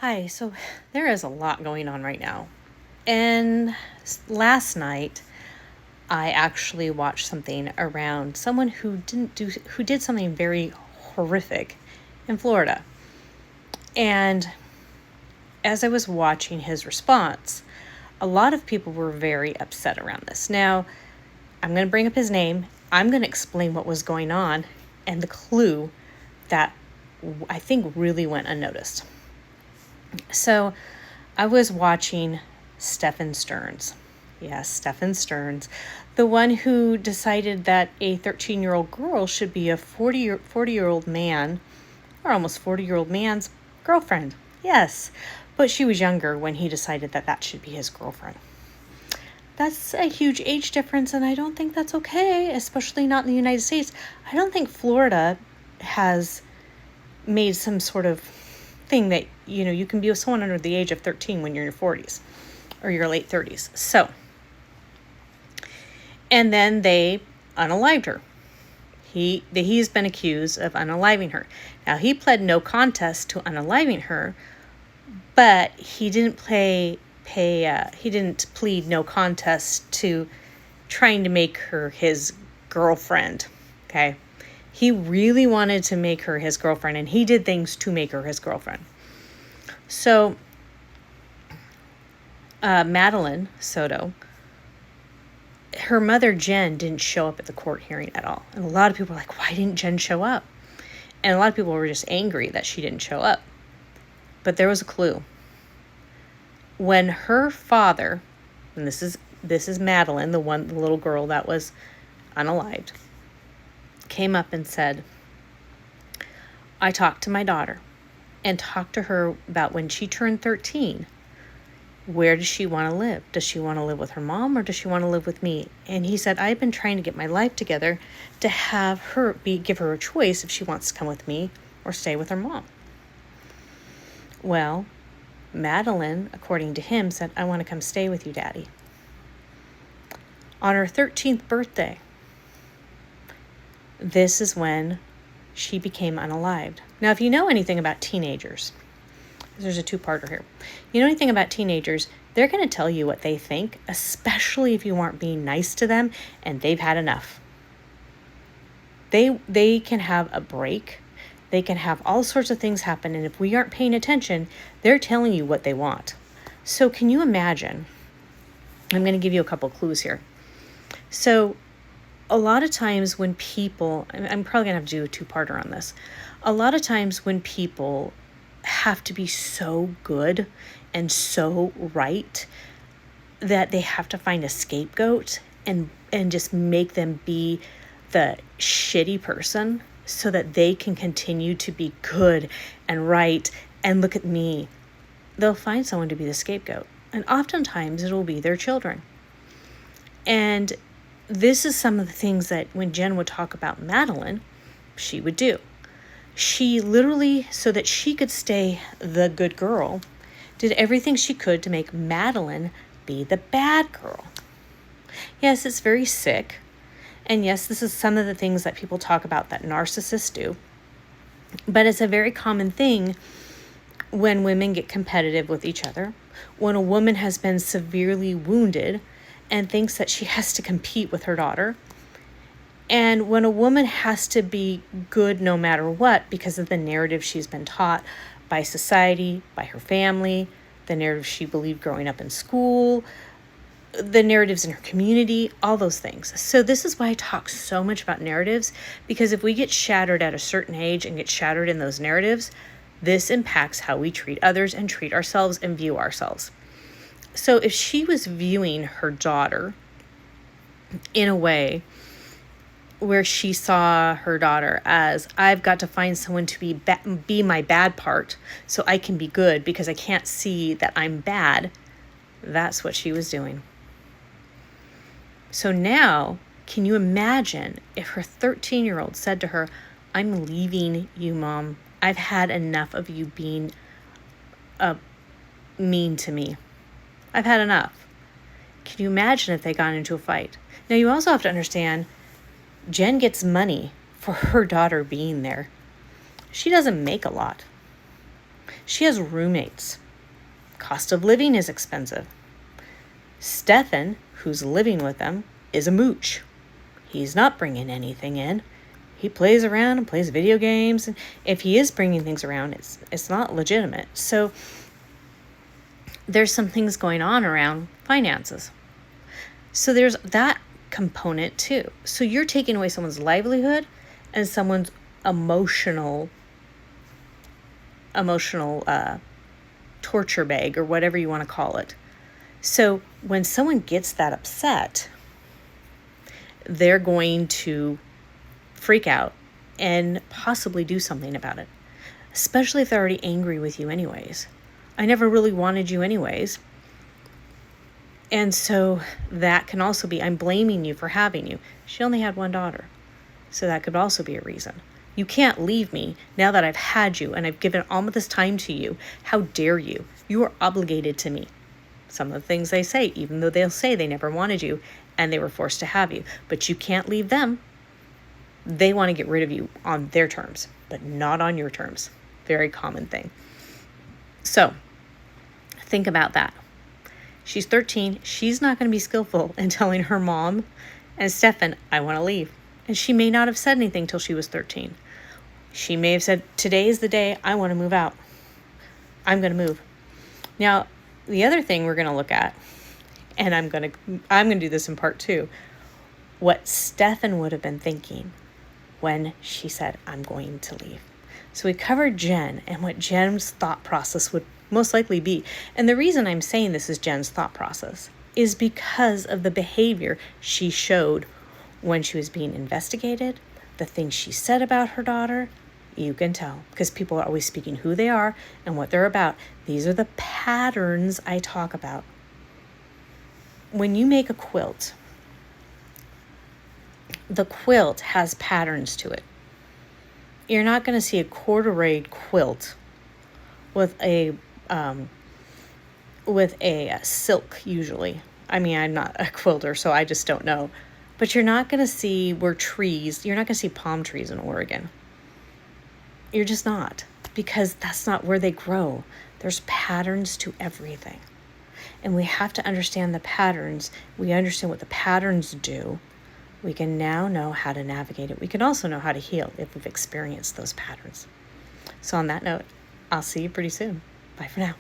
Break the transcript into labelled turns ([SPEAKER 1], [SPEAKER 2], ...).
[SPEAKER 1] Hi, so there is a lot going on right now. And last night, I actually watched something around someone who did something very horrific in Florida. And as I was watching his response, a lot of people were very upset around this. Now, I'm going to bring up his name. I'm going to explain what was going on and the clue that I think really went unnoticed. So I was watching Stephan Stearns. Yes, Stephan Stearns, the one who decided that a 13-year-old girl should be a 40-year-old man, or almost 40-year-old man's girlfriend. Yes, but she was younger when he decided that that should be his girlfriend. That's a huge age difference, and I don't think that's okay, especially not in the United States. I don't think Florida has made some sort of thing that, you can be with someone under the age of 13 when you're in your 40s or your late 30s. So, and then they unalived her. He's been accused of unaliving her. Now, he pled no contest to unaliving her, but he didn't he didn't plead no contest to trying to make her his girlfriend. Okay. He really wanted to make her his girlfriend, and he did things to make her his girlfriend. So, Madeline, Soto, her mother, Jen, didn't show up at the court hearing at all. And a lot of people were like, why didn't Jen show up? And a lot of people were just angry that she didn't show up. But there was a clue. When her father, and this is Madeline, the little girl that was unalived, came up and said, I talked to my daughter and talked to her about when she turned 13, where does she want to live? Does she want to live with her mom, or does she want to live with me? And he said, I've been trying to get my life together to have her give her a choice if she wants to come with me or stay with her mom. Well, Madeline, according to him, said, I want to come stay with you, Daddy. On her 13th birthday, this is when she became unalived. Now, if you know anything about teenagers, there's a two-parter here. You know anything about teenagers, they're going to tell you what they think, especially if you aren't being nice to them and they've had enough. They can have a break. They can have all sorts of things happen, and if we aren't paying attention, they're telling you what they want. So can you imagine? I'm going to give you a couple clues here. So a lot of times when people, I'm probably going to have to do a two-parter on this. A lot of times when people have to be so good and so right that they have to find a scapegoat and just make them be the shitty person so that they can continue to be good and right and look at me. They'll find someone to be the scapegoat. And oftentimes it will be their children. And this is some of the things that when Jen would talk about Madeline, she would do. She literally, so that she could stay the good girl, did everything she could to make Madeline be the bad girl. Yes, it's very sick. And yes, this is some of the things that people talk about that narcissists do. But it's a very common thing when women get competitive with each other, when a woman has been severely wounded and thinks that she has to compete with her daughter, and when a woman has to be good no matter what because of the narrative she's been taught by society, by her family, the narrative she believed growing up in school, the narratives in her community, all those things. So this is why I talk so much about narratives, because if we get shattered at a certain age and get shattered in those narratives, this impacts how we treat others and treat ourselves and view ourselves. So if she was viewing her daughter in a way where she saw her daughter as, I've got to find someone to be my bad part so I can be good because I can't see that I'm bad, that's what she was doing. So now, can you imagine if her 13-year-old said to her, I'm leaving you, Mom. I've had enough of you being mean to me. I've had enough. Can you imagine if they got into a fight? Now, you also have to understand, Jen gets money for her daughter being there. She doesn't make a lot. She has roommates. Cost of living is expensive. Stephan, who's living with them, is a mooch. He's not bringing anything in. He plays around and plays video games. And if he is bringing things around, it's not legitimate. So there's some things going on around finances. So there's that component too. So you're taking away someone's livelihood and someone's emotional torture bag, or whatever you want to call it. So when someone gets that upset, they're going to freak out and possibly do something about it, especially if they're already angry with you anyways. I never really wanted you anyways. And so that can also be, I'm blaming you for having you. She only had one daughter. So that could also be a reason. You can't leave me now that I've had you and I've given all of this time to you. How dare you? You are obligated to me. Some of the things they say, even though they'll say they never wanted you and they were forced to have you. But you can't leave them. They want to get rid of you on their terms, but not on your terms. Very common thing. So think about that. She's 13. She's not going to be skillful in telling her mom and Stephan, I want to leave. And she may not have said anything till she was 13. She may have said, today is the day I want to move out. I'm going to move. Now, the other thing we're going to look at, and I'm going to do this in part 2, what Stephan would have been thinking when she said, I'm going to leave. So we covered Jen and what Jen's thought process would most likely be. And the reason I'm saying this is Jen's thought process is because of the behavior she showed when she was being investigated, the things she said about her daughter. You can tell because people are always speaking who they are and what they're about. These are the patterns I talk about. When you make a quilt, the quilt has patterns to it. You're not going to see a corduroy quilt with a silk usually. I mean, I'm not a quilter, so I just don't know. But you're not going to see you're not going to see palm trees in Oregon. You're just not, because that's not where they grow. There's patterns to everything. And we have to understand the patterns. We understand what the patterns do. We can now know how to navigate it. We can also know how to heal if we've experienced those patterns. So on that note, I'll see you pretty soon. Bye for now.